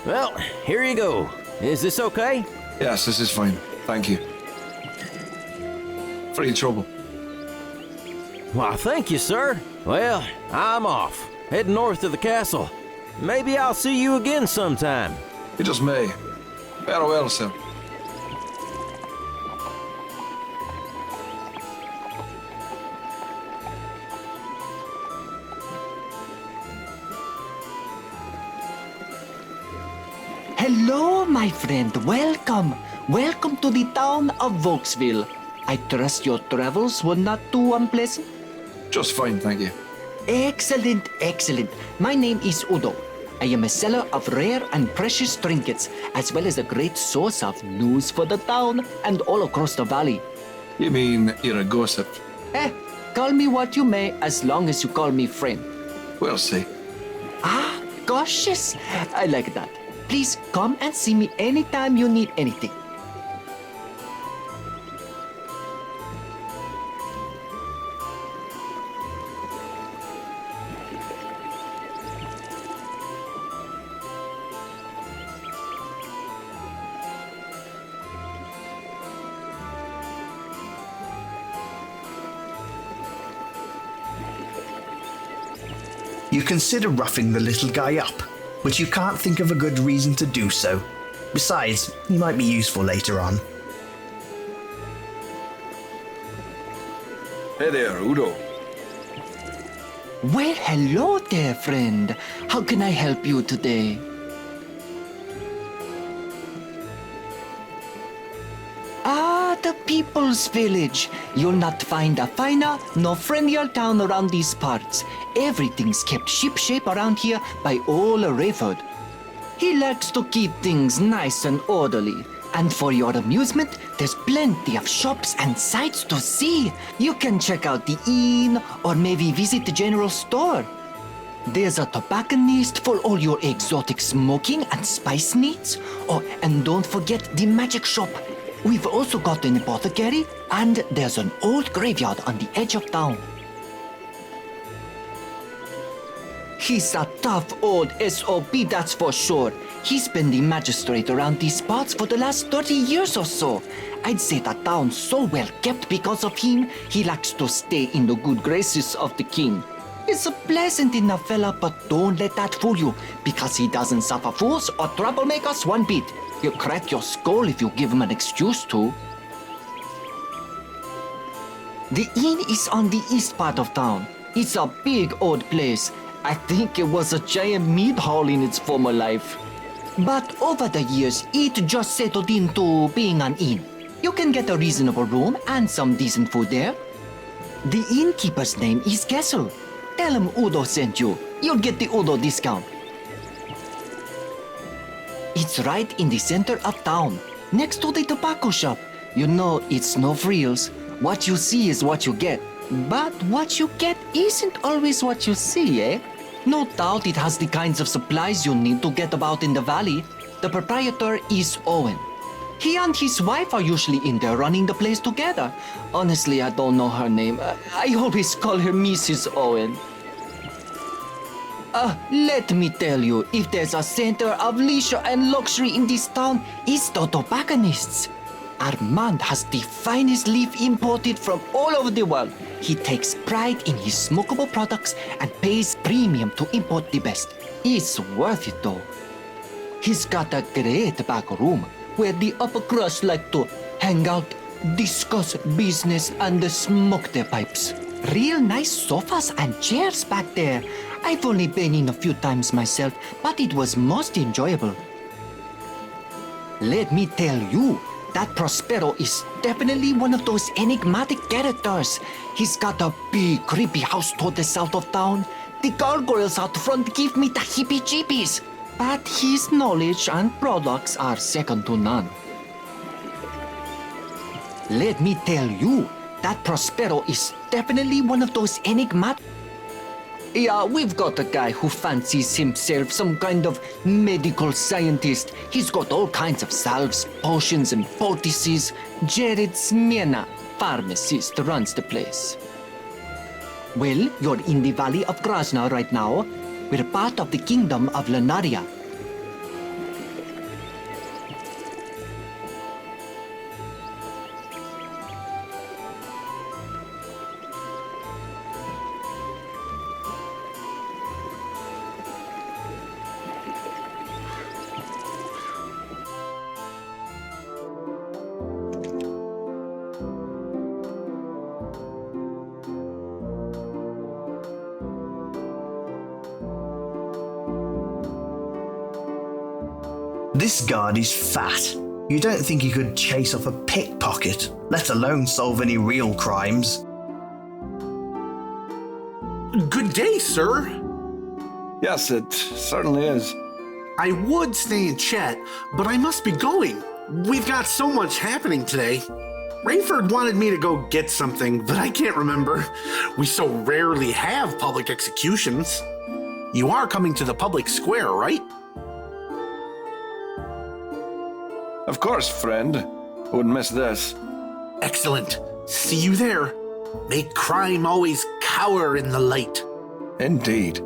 Well, here you go. Is this okay? Yes, this is fine. Thank you. Free trouble. Why, thank you, sir. Well, I'm off. Head north of the castle. Maybe I'll see you again sometime. You just may. Farewell, sir. Hello, my friend. Welcome. Welcome to the town of Voxville. I trust your travels were not too unpleasant? Just fine, thank you. Excellent, excellent. My name is Udo. I am a seller of rare and precious trinkets, as well as a great source of news for the town and all across the valley. You mean you're a gossip? Call me what you may, as long as you call me friend. We'll see. Ah, cautious. I like that. Please come and see me anytime you need anything. You consider roughing the little guy up, but you can't think of a good reason to do so. Besides, he might be useful later on. Hey there, Udo. Well, hello there, friend. How can I help you today? Ah, the People's Village. You'll not find a finer nor friendlier town around these parts. Everything's kept shipshape around here by old Rayford. He likes to keep things nice and orderly. And for your amusement, there's plenty of shops and sights to see. You can check out the inn or maybe visit the general store. There's a tobacconist for all your exotic smoking and spice needs. Oh, and don't forget the magic shop. We've also got an apothecary, and there's an old graveyard on the edge of town. He's a tough old SOB, that's for sure. He's been the magistrate around these parts for the last 30 years or so. I'd say the town's so well kept because of him, he likes to stay in the good graces of the king. He's a pleasant enough fella, but don't let that fool you, because he doesn't suffer fools or troublemakers one bit. He'll crack your skull if you give him an excuse to. The inn is on the east part of town. It's a big old place. I think it was a giant meat hall in its former life. But over the years, it just settled into being an inn. You can get a reasonable room and some decent food there. The innkeeper's name is Kessel. Tell him Udo sent you. You'll get the Udo discount. It's right in the center of town, next to the tobacco shop. You know, it's no frills. What you see is what you get. But what you get isn't always what you see, eh? No doubt it has the kinds of supplies you need to get about in the valley. The proprietor is Owen. He and his wife are usually in there running the place together. Honestly, I don't know her name. I always call her Mrs. Owen. Let me tell you, if there's a center of leisure and luxury in this town, it's the tobacconists. Armand has the finest leaf imported from all over the world. He takes pride in his smokable products and pays premium to import the best. It's worth it though. He's got a great back room where the upper crust like to hang out, discuss business and smoke their pipes. Real nice sofas and chairs back there. I've only been in a few times myself, but it was most enjoyable. Let me tell you, that Prospero is definitely one of those enigmatic characters. He's got a big, creepy house toward the south of town. The gargoyles out front give me the heebie-jeebies. But his knowledge and products are second to none. Let me tell you, that Prospero is definitely one of those enigmatic... Yeah, we've got a guy who fancies himself some kind of medical scientist. He's got all kinds of salves, potions, and poultices. Jared Smyrna, pharmacist, runs the place. Well, you're in the Valley of Krasna right now. We're part of the Kingdom of Lunaria. This guard is fat. You don't think he could chase off a pickpocket, let alone solve any real crimes? Good day, sir. Yes, it certainly is. I would stay and chat, but I must be going. We've got so much happening today. Rayford wanted me to go get something, but I can't remember. We so rarely have public executions. You are coming to the public square, right? Of course, friend. Wouldn't miss this. Excellent. See you there. Make crime always cower in the light. Indeed.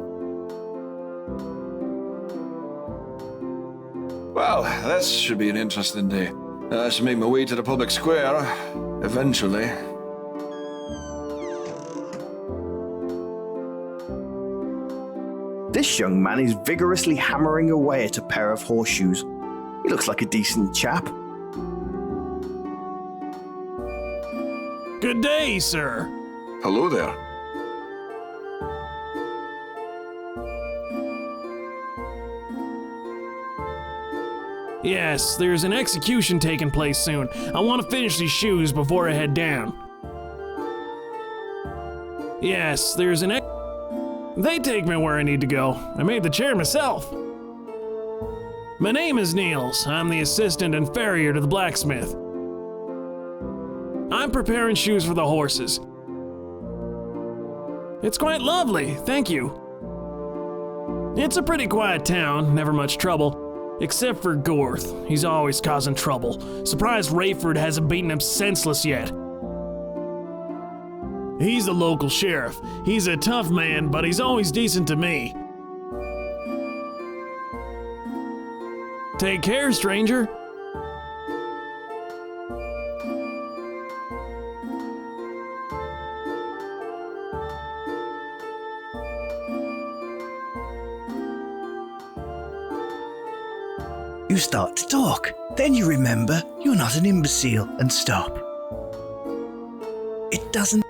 Well, this should be an interesting day. I should make my way to the public square, eventually. This young man is vigorously hammering away at a pair of horseshoes. He looks like a decent chap. Good day, sir. Hello there. Yes, there's an execution taking place soon. I want to finish these shoes before I head down. Yes, there's an They take me where I need to go. I made the chair myself. My name is Niels. I'm the assistant and farrier to the blacksmith. I'm preparing shoes for the horses. It's quite lovely, thank you. It's a pretty quiet town, never much trouble. Except for Gorth. He's always causing trouble. Surprised Rayford hasn't beaten him senseless yet. He's the local sheriff. He's a tough man, but he's always decent to me. Take care, stranger. You start to talk. Then you remember you're not an imbecile and stop. It doesn't...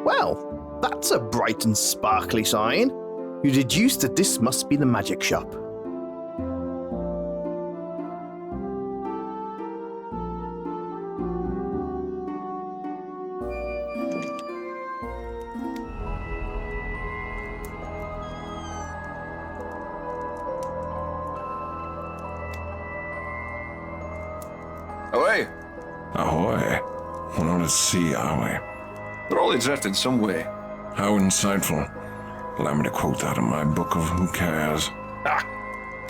Well, that's a bright and sparkly sign. You deduce that this must be the magic shop. Away! Ahoy. We're not at sea, are we? We're all adrift in some way. How insightful. Allow me to quote that in my book of Who Cares. Ah!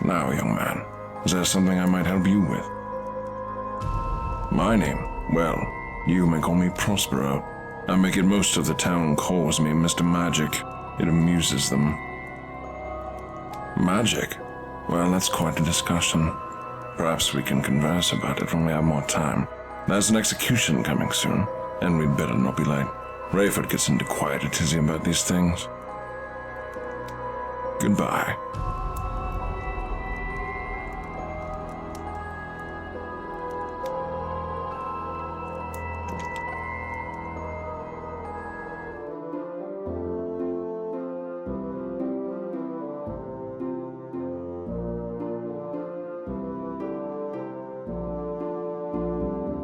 Now, young man, is there something I might help you with? My name? Well, you may call me Prospero. I make it most of the town calls me Mr. Magic. It amuses them. Magic? Well, that's quite a discussion. Perhaps we can converse about it when we have more time. There's an execution coming soon, and we'd better not be late. Rayford gets into quite a tizzy about these things. Goodbye.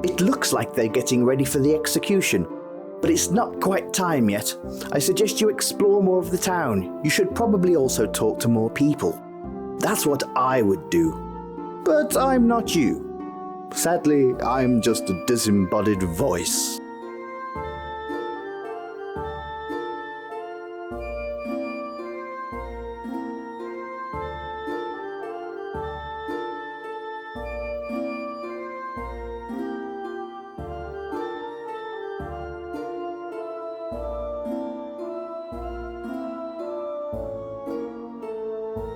It looks like they're getting ready for the execution, but it's not quite time yet. I suggest you explore more of the town. You should probably also talk to more people. That's what I would do. But I'm not you. Sadly, I'm just a disembodied voice.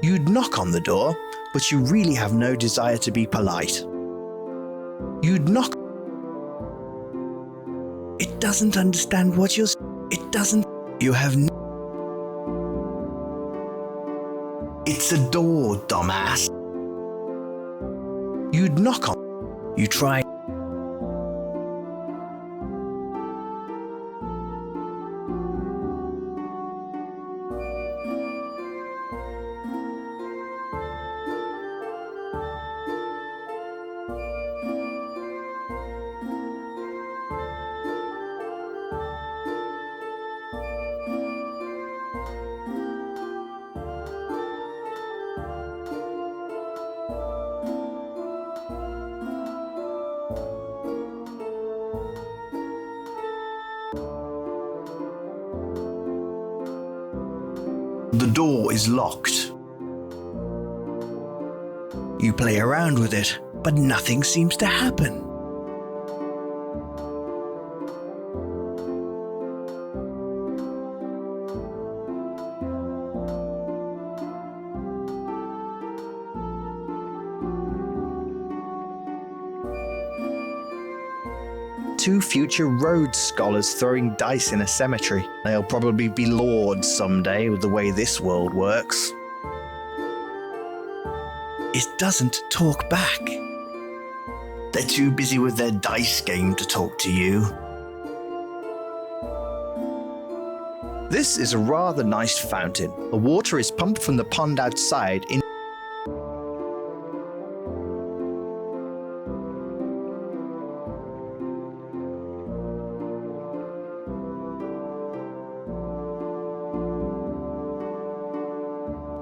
You'd knock on the door, but you really have no desire to be polite. You'd knock. It doesn't understand what you're... It doesn't... You have no... It's a door, dumbass. You'd knock on... You try. The door is locked. You play around with it, but nothing seems to happen. Two future Rhodes scholars throwing dice in a cemetery. They'll probably be lords someday with the way this world works. It doesn't talk back. They're too busy with their dice game to talk to you. This is a rather nice fountain. The water is pumped from the pond outside in.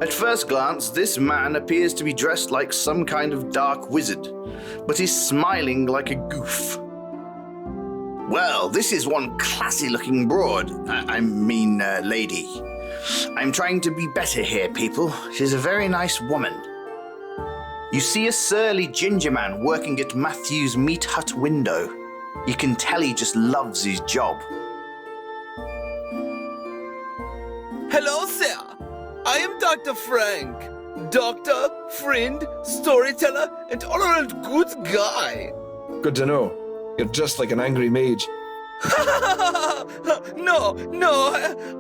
At first glance, this man appears to be dressed like some kind of dark wizard, but he's smiling like a goof. Well, this is one classy-looking broad. Lady. I'm trying to be better here, people. She's a very nice woman. You see a surly ginger man working at Matthew's meat hut window. You can tell he just loves his job. Hello, sir. I am Dr. Frank. Doctor, friend, storyteller, and all-around good guy. Good to know. You're just like an angry mage. No,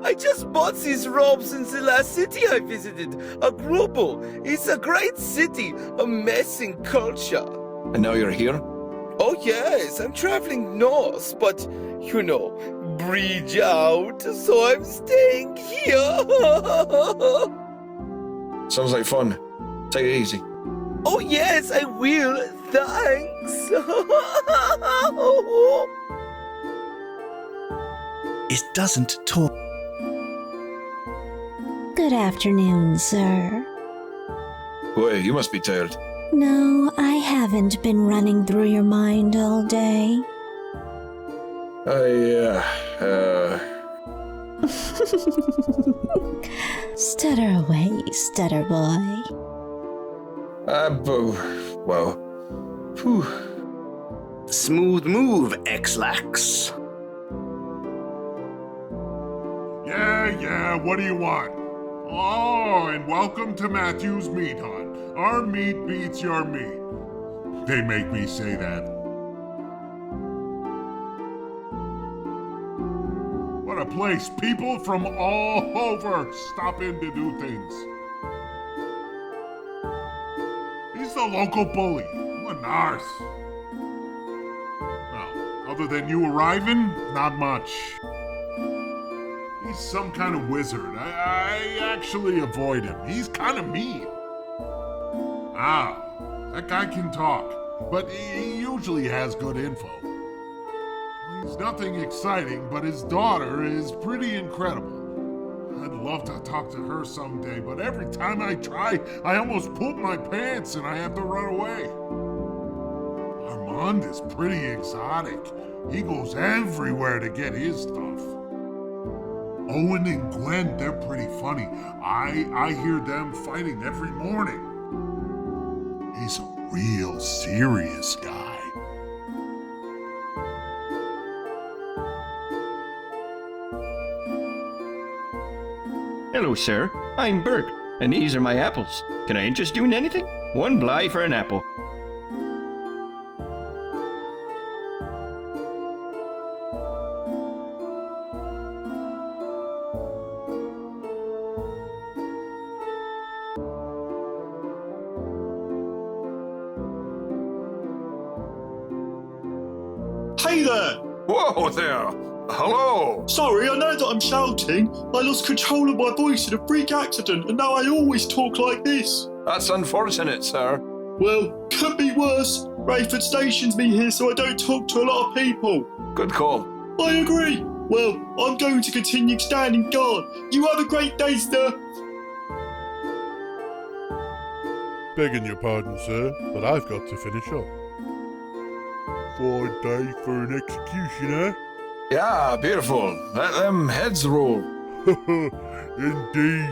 I just bought these robes in the last city I visited, Agrubo. It's a great city, amazing culture. And now you're here? Oh yes, I'm traveling north, but, bridge out, so I'm staying here. Sounds like fun. Take it easy. Oh yes, I will, thanks. It doesn't talk. Good afternoon, sir. Boy, you must be tired. No, I haven't been running through your mind all day. Stutter away, stutter boy. Whew. Smooth move, X-Lax. Yeah, what do you want? Oh, and welcome to Matthew's Meat Hut. Our meat beats your meat. They make me say that. What a place. People from all over stop in to do things. He's the local bully. What an arse. Well, other than you arriving, not much. He's some kind of wizard. I actually avoid him. He's kind of mean. Ah, that guy can talk, but he usually has good info. He's nothing exciting, but his daughter is pretty incredible. I'd love to talk to her someday, but every time I try, I almost poop my pants and I have to run away. Armand is pretty exotic. He goes everywhere to get his stuff. Owen and Gwen, they're pretty funny. I hear them fighting every morning. He's a real serious guy. Hello, sir. I'm Bert, and these are my apples. Can I interest you in anything? One bly for an apple. Hey there! Whoa there! Hello! Sorry, I know that I'm shouting. I lost control of my voice in a freak accident, and now I always talk like this. That's unfortunate, sir. Well, could be worse. Rayford stations me here so I don't talk to a lot of people. Good call. I agree. Well, I'm going to continue standing guard. You have a great day, sir. Begging your pardon, sir, but I've got to finish up. Fine day for an execution, eh? Yeah, beautiful. Let them heads roll. Indeed.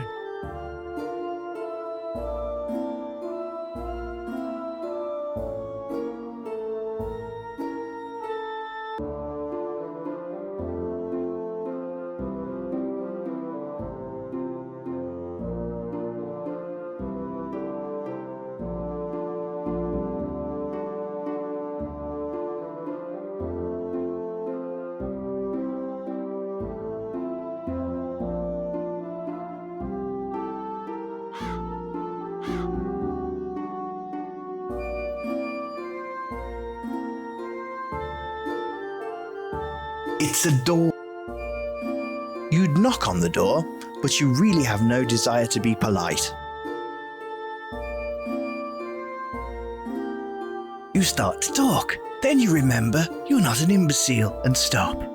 It's a door. You'd knock on the door, but you really have no desire to be polite. You start to talk, then you remember you're not an imbecile and stop.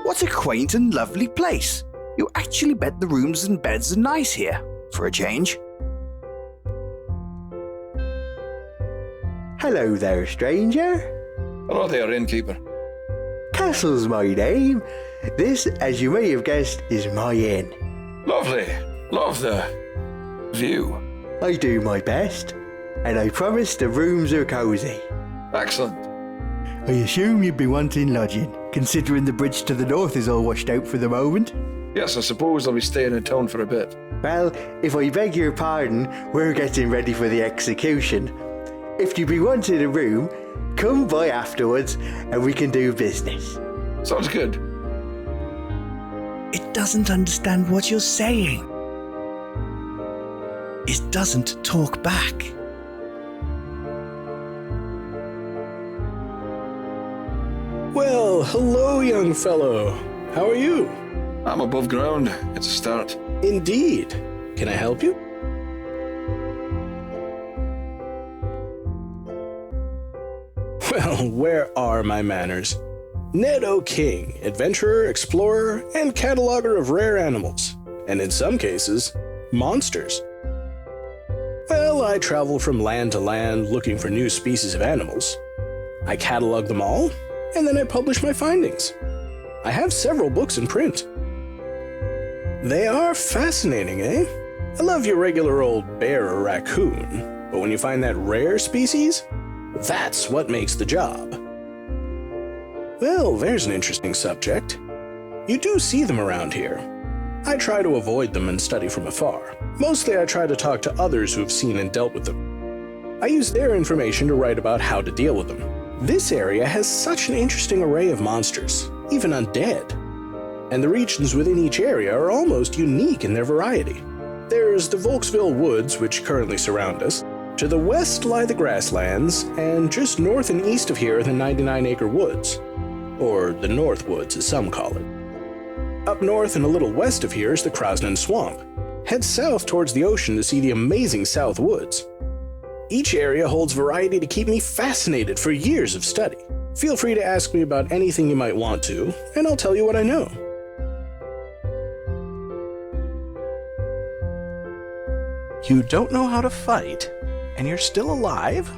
What a quaint and lovely place. You actually bet the rooms and beds are nice here, for a change. Hello there, stranger. Hello there, innkeeper. Castle's my name. This, as you may have guessed, is my inn. Lovely. Love the view. I do my best, and I promise the rooms are cosy. Excellent. I assume you'd be wanting lodging, considering the bridge to the north is all washed out for the moment? Yes, I suppose I'll be staying in town for a bit. Well, if I beg your pardon, we're getting ready for the execution. If you be wanting a room, come by afterwards and we can do business. Sounds good. It doesn't understand what you're saying. It doesn't talk back. Well, hello, young fellow. How are you? I'm above ground. It's a start. Indeed. Can I help you? Well, where are my manners? Nedo King, adventurer, explorer, and cataloger of rare animals, and in some cases, monsters. Well, I travel from land to land looking for new species of animals. I catalog them all, and then I publish my findings. I have several books in print. They are fascinating, eh? I love your regular old bear or raccoon, but when you find that rare species, that's what makes the job. Well, there's an interesting subject. You do see them around here. I try to avoid them and study from afar. Mostly I try to talk to others who have seen and dealt with them. I use their information to write about how to deal with them. This area has such an interesting array of monsters, even undead. And the regions within each area are almost unique in their variety. There's the Voxville woods, which currently surround us. To the west lie the grasslands, and just north and east of here are the 99-acre woods. Or the North Woods, as some call it. Up north and a little west of here is the Krasnan Swamp. Head south towards the ocean to see the amazing South Woods. Each area holds variety to keep me fascinated for years of study. Feel free to ask me about anything you might want to, and I'll tell you what I know. You don't know how to fight, and you're still alive?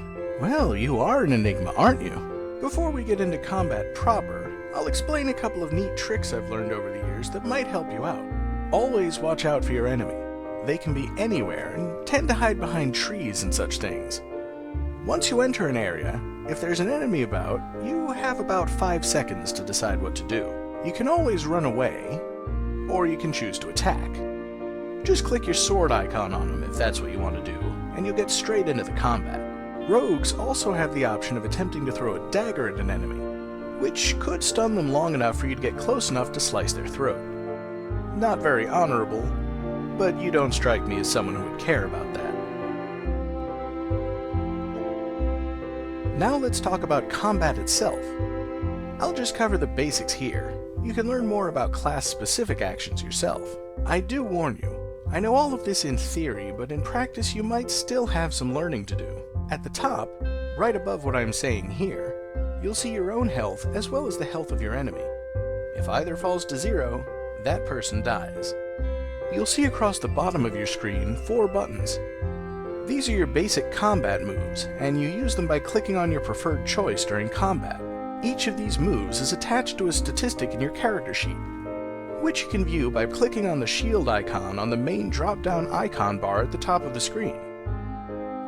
Well, you are an enigma, aren't you? Before we get into combat proper, I'll explain a couple of neat tricks I've learned over the years that might help you out. Always watch out for your enemy. They can be anywhere and tend to hide behind trees and such things. Once you enter an area, if there's an enemy about, you have about 5 seconds to decide what to do. You can always run away, or you can choose to attack. Just click your sword icon on them if that's what you want to do, and you'll get straight into the combat. Rogues also have the option of attempting to throw a dagger at an enemy, which could stun them long enough for you to get close enough to slice their throat. Not very honorable, but you don't strike me as someone who would care about that. Now let's talk about combat itself. I'll just cover the basics here. You can learn more about class-specific actions yourself. I do warn you, I know all of this in theory, but in practice you might still have some learning to do. At the top, right above what I'm saying here, you'll see your own health as well as the health of your enemy. If either falls to 0, that person dies. You'll see across the bottom of your screen 4 buttons. These are your basic combat moves, and you use them by clicking on your preferred choice during combat. Each of these moves is attached to a statistic in your character sheet, which you can view by clicking on the shield icon on the main drop-down icon bar at the top of the screen.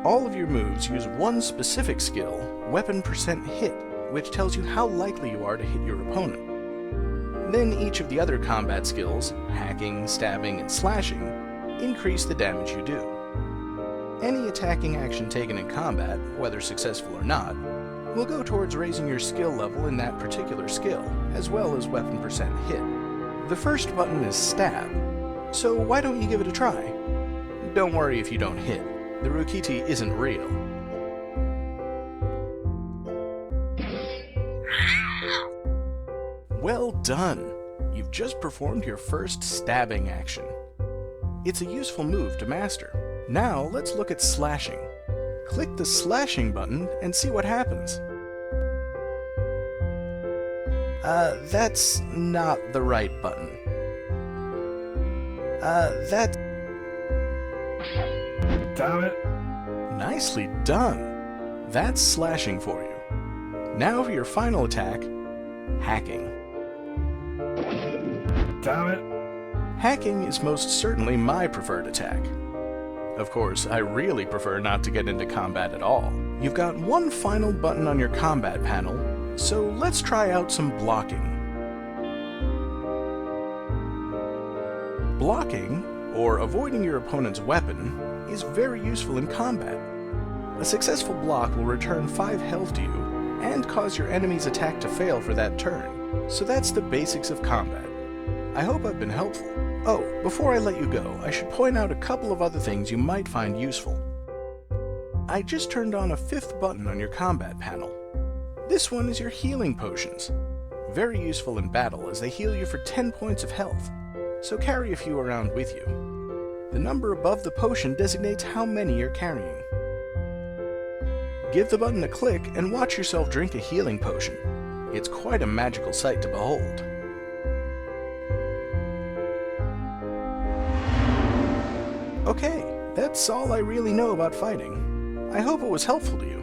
All of your moves use one specific skill, weapon % hit, which tells you how likely you are to hit your opponent. Then each of the other combat skills, hacking, stabbing, and slashing, increase the damage you do. Any attacking action taken in combat, whether successful or not, will go towards raising your skill level in that particular skill, as well as weapon % hit. The first button is stab, so why don't you give it a try? Don't worry if you don't hit, the Rukiti isn't real. Well done! You've just performed your first stabbing action. It's a useful move to master. Now let's look at slashing. Click the slashing button and see what happens. That's not the right button. Damn it. Nicely done. That's slashing for you. Now for your final attack, hacking. Damn it. Hacking is most certainly my preferred attack. Of course, I really prefer not to get into combat at all. You've got one final button on your combat panel, so let's try out some blocking. Blocking, or avoiding your opponent's weapon, is very useful in combat. A successful block will return 5 health to you, and cause your enemy's attack to fail for that turn. So that's the basics of combat. I hope I've been helpful. Oh, before I let you go, I should point out a couple of other things you might find useful. I just turned on a 5th button on your combat panel. This one is your healing potions. Very useful in battle as they heal you for 10 points of health, so carry a few around with you. The number above the potion designates how many you're carrying. Give the button a click and watch yourself drink a healing potion. It's quite a magical sight to behold. Okay, that's all I really know about fighting. I hope it was helpful to you.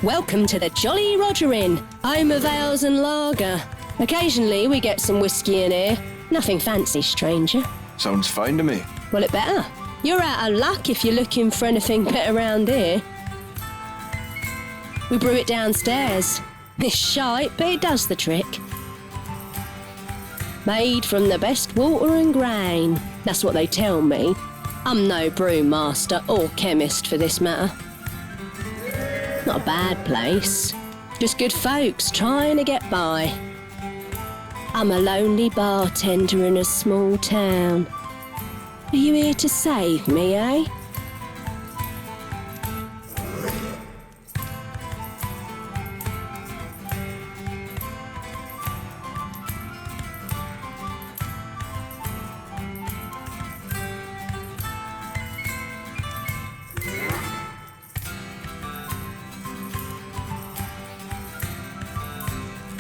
Welcome to the Jolly Roger Inn. Home of ales and lager. Occasionally we get some whiskey in here. Nothing fancy, stranger. Sounds fine to me. Well, it better. You're out of luck if you're looking for anything better around here. We brew it downstairs. It's shite, but it does the trick. Made from the best water and grain. That's what they tell me. I'm no brewmaster or chemist for this matter. Not a bad place. Just good folks trying to get by. I'm a lonely bartender in a small town. Are you here to save me, eh?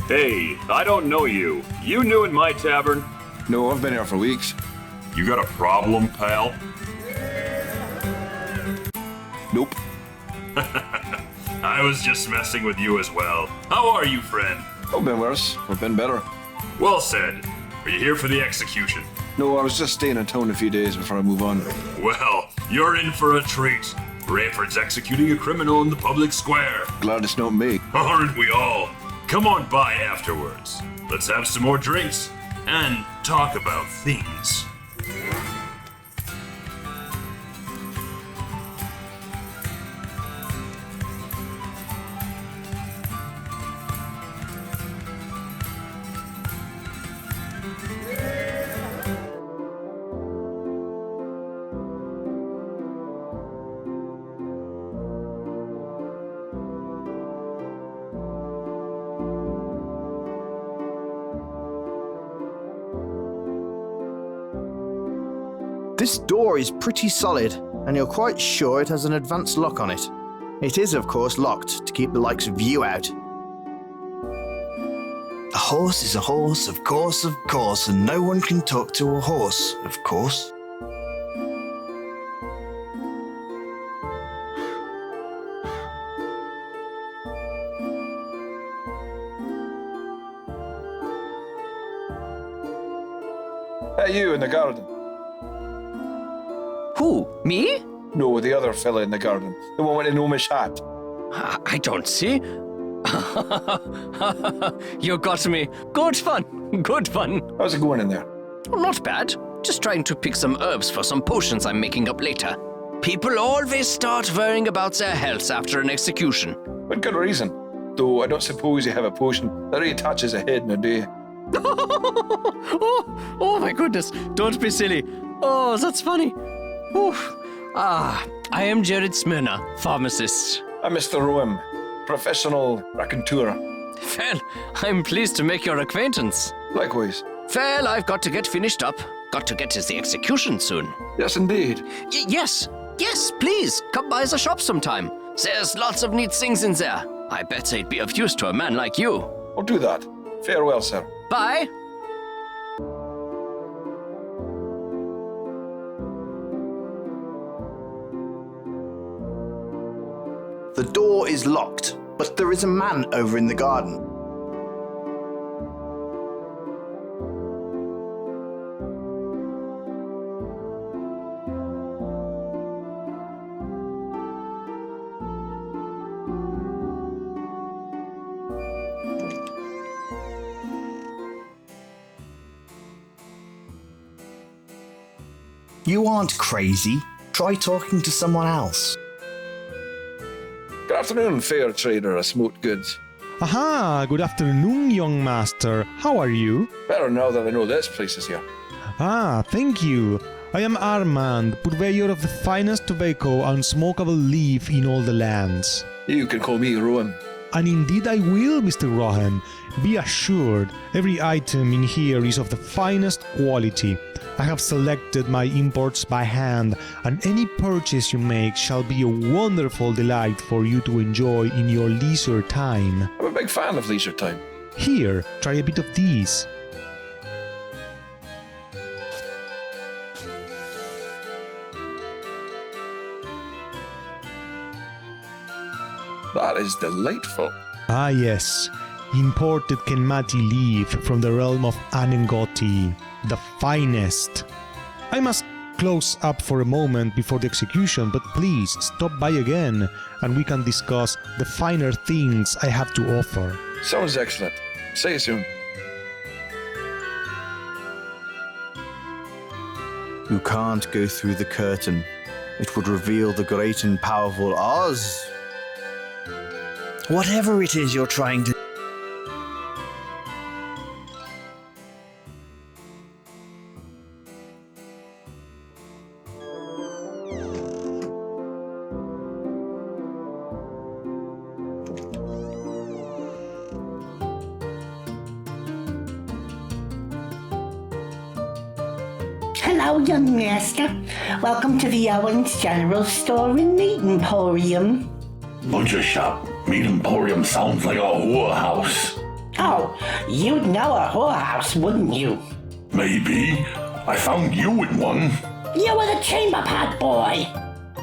Hey, I don't know you. You new in my tavern? No, I've been here for weeks. You got a problem, pal? Nope. I was just messing with you as well. How are you, friend? I've been worse. I've been better. Well said. Are you here for the execution? No, I was just staying in town a few days before I move on. Well, you're in for a treat. Rayford's executing a criminal in the public square. Glad it's not me. Aren't we all? Come on by afterwards. Let's have some more drinks and talk about things. This door is pretty solid, and you're quite sure it has an advanced lock on it. It is, of course, locked to keep the likes of you out. A horse is a horse, of course, and no one can talk to a horse, of course. Hey, you in the garden. Who? Me? No, the other fella in the garden. The one with the gnomish hat. I don't see. You got me. Good fun. Good fun. How's it going in there? Well, not bad. Just trying to pick some herbs for some potions I'm making up later. People always start worrying about their health after an execution. With good reason. Though I don't suppose you have a potion that reattaches a head in a day. Oh my goodness. Don't be silly. Oh, that's funny. Oof. I am Jared Smyrna, pharmacist. I'm Mr. Roem, professional raconteur. Well, I'm pleased to make your acquaintance. Likewise. Well, I've got to get finished up. Got to get to the execution soon. Yes, indeed. Yes, please, come by the shop sometime. There's lots of neat things in there. I bet they'd be of use to a man like you. I'll do that. Farewell, sir. Bye. The door is locked, but there is a man over in the garden. You aren't crazy. Try talking to someone else. Good afternoon, fair trader of smoked goods. Aha, good afternoon, young master. How are you? Better now that I know this place is here. Ah, thank you. I am Armand, purveyor of the finest tobacco and smokable leaf in all the lands. You can call me Rowan. And indeed I will, Mr. Rohan. Be assured, every item in here is of the finest quality. I have selected my imports by hand, and any purchase you make shall be a wonderful delight for you to enjoy in your leisure time. I'm a big fan of leisure time. Here, try a bit of these. That is delightful. Ah yes, imported Kenmati leaf from the realm of Anengoti, the finest. I must close up for a moment before the execution, but please stop by again and we can discuss the finer things I have to offer. Sounds excellent. See you soon. You can't go through the curtain. It would reveal the great and powerful Oz. Whatever it is you're trying to... Hello, young master. Welcome to the Owens General Store and Meat Emporium. Butcher shop. Meat Emporium sounds like a whorehouse. Oh, you'd know a whorehouse, wouldn't you? Maybe. I found you in one. You were the chamber pot boy.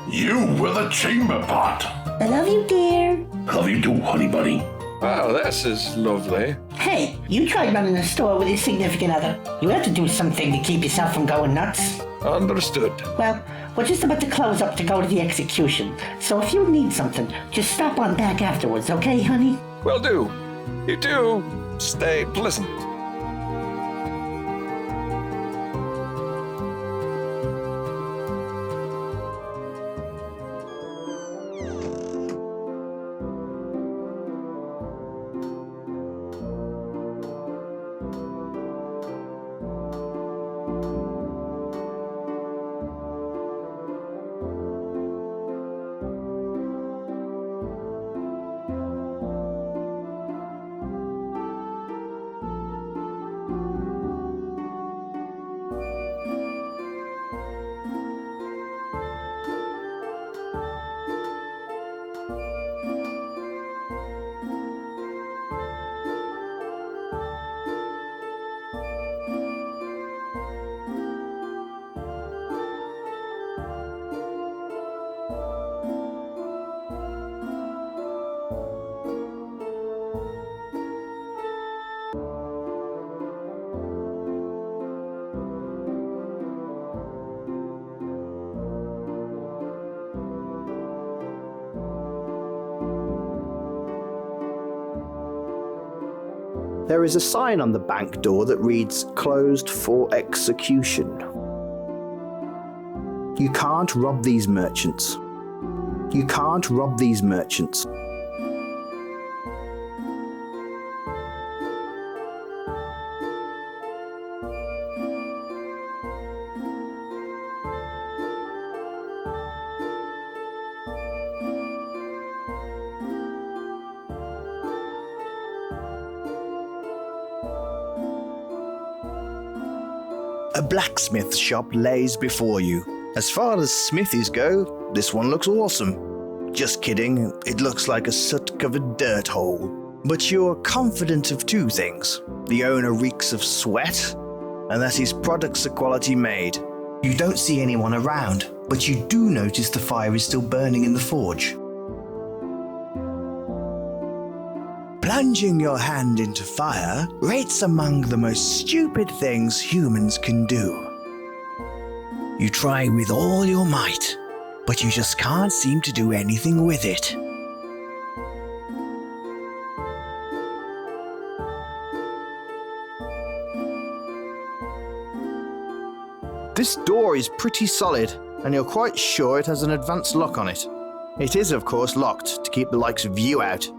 You were the chamber pot. I love you, dear. Love you too, honey bunny. Wow, this is lovely. Hey, you tried running a store with your significant other. You have to do something to keep yourself from going nuts. Understood. Well, we're just about to close up to go to the execution. So if you need something, just stop on back afterwards, okay, honey? Will do. You do. Stay pleasant. There is a sign on the bank door that reads, "Closed for execution." You can't rob these merchants. You can't rob these merchants. A blacksmith shop lays before you. As far as smithies go, this one looks awesome. Just kidding, it looks like a soot-covered dirt hole. But you're confident of two things. The owner reeks of sweat, and that his products are quality made. You don't see anyone around, but you do notice the fire is still burning in the forge. Plunging your hand into fire rates among the most stupid things humans can do. You try with all your might, but you just can't seem to do anything with it. This door is pretty solid, and you're quite sure it has an advanced lock on it. It is, of course, locked to keep the likes of you out.